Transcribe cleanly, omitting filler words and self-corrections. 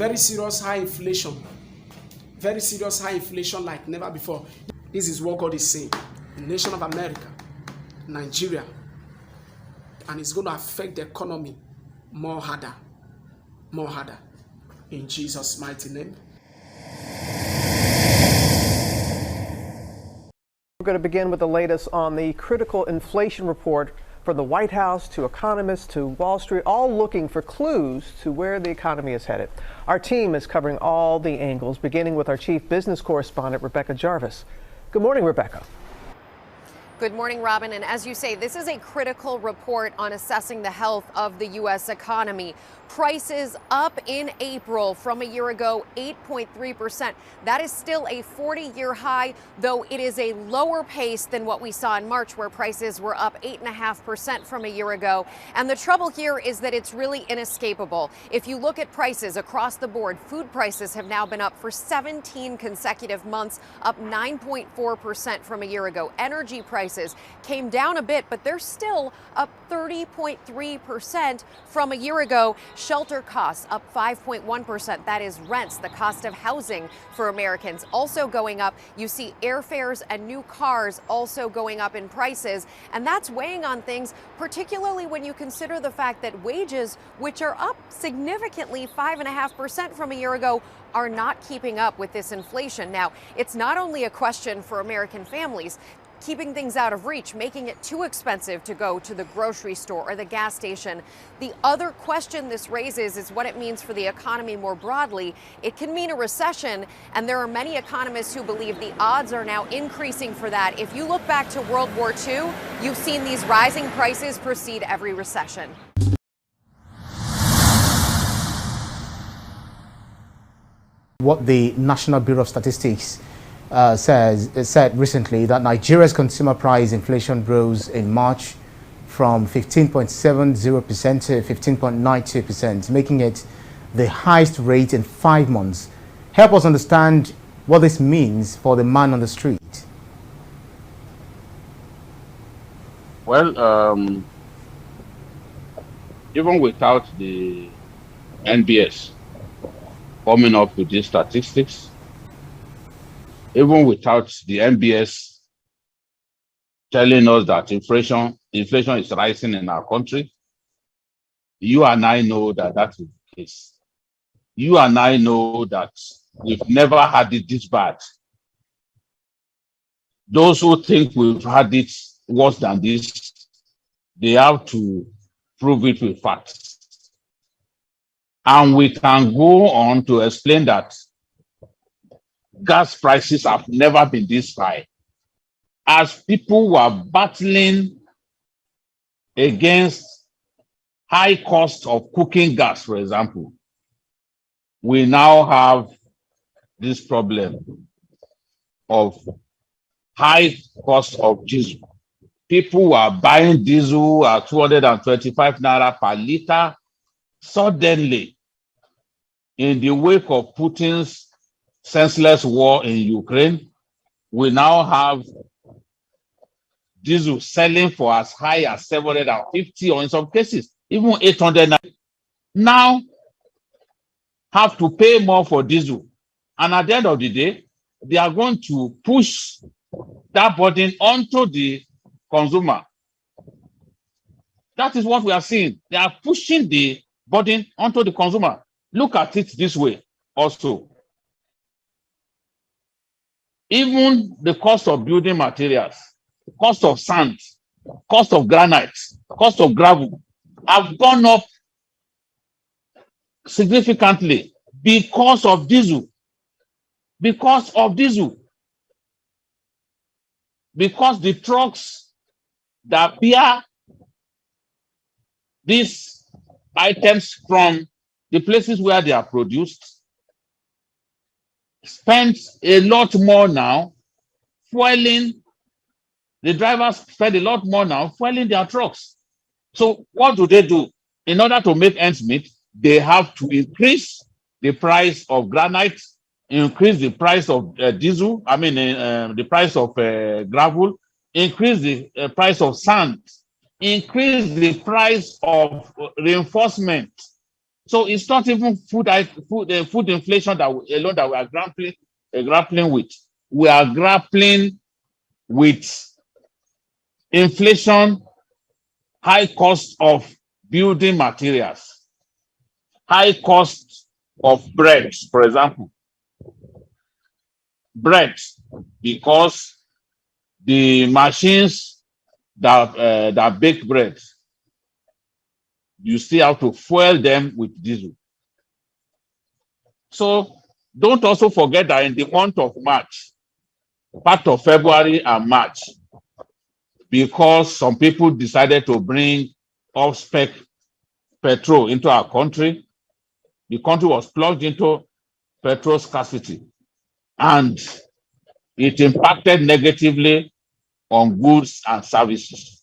very serious high inflation. Very serious high inflation like never before. This is what God is saying. The nation of America, Nigeria, and it's going to affect the economy more harder. In Jesus' mighty name. We're going to begin with the latest on the critical inflation report from the White House to economists to Wall Street, all looking for clues to where the economy is headed. Our team is covering all the angles, beginning with our chief business correspondent, Rebecca Jarvis. Good morning, Rebecca. Good morning, Robin. And as you say, this is a critical report on assessing the health of the U.S. economy. Prices up in April from a year ago, 8.3%. That is still a 40-year high, though it is a lower pace than what we saw in March, where prices were up 8.5% from a year ago. And the trouble here is that it's really inescapable. If you look at prices across the board, food prices have now been up for 17 consecutive months, up 9.4% from a year ago. Energy prices came down a bit, but they're still up 30.3% from a year ago. Shelter costs up 5.1%. That is rents, the cost of housing for Americans, also going up. You see airfares and new cars also going up in prices. And that's weighing on things, particularly when you consider the fact that wages, which are up significantly 5.5% from a year ago, are not keeping up with this inflation. Now, it's not only a question for American families, keeping things out of reach, making it too expensive to go to the grocery store or the gas station. The other question this raises is what it means for the economy more broadly. It can mean a recession, and there are many economists who believe the odds are now increasing for that. If you look back to World War II, you've seen these rising prices precede every recession. What the National Bureau of Statistics said recently, that Nigeria's consumer price inflation rose in March from 15.70% to 15.92%, making it the highest rate in 5 months. Help us understand what this means for the man on the street. Well, even without the NBS coming up with these statistics, even without the NBS telling us that inflation is rising in our country, you and I know that that is the case. You and I know that we've never had it this bad. Those who think we've had it worse than this, they have to prove it with facts. And we can go on to explain that gas prices have never been this high. As people were battling against high cost of cooking gas, for example, we now have this problem of high cost of diesel. People were buying diesel at 225 naira per liter. Suddenly, in the wake of Putin's senseless war in Ukraine, we now have diesel selling for as high as 750, or in some cases, even 800. Now have to pay more for diesel. And at the end of the day, they are going to push that burden onto the consumer. That is what we are seeing. They are pushing the burden onto the consumer. Look at it this way also. Even the cost of building materials, the cost of sand, cost of granite, cost of gravel have gone up significantly because of diesel. Because of diesel. Because the trucks that bear these items from the places where they are produced spend a lot more now fueling. The drivers spend a lot more now fueling their trucks. So what do? In order to make ends meet, they have to increase the price of granite, increase the price of diesel, the price of gravel, increase the price of sand, increase the price of reinforcement So it's not even food inflation alone that we are grappling with. We are grappling with inflation, high cost of building materials, high cost of bread, for example. Bread, because the machines that bake bread, you still have to fuel them with diesel. So don't also forget that in the month of March, part of February and March, because some people decided to bring off-spec petrol into our country, the country was plunged into petrol scarcity, and it impacted negatively on goods and services.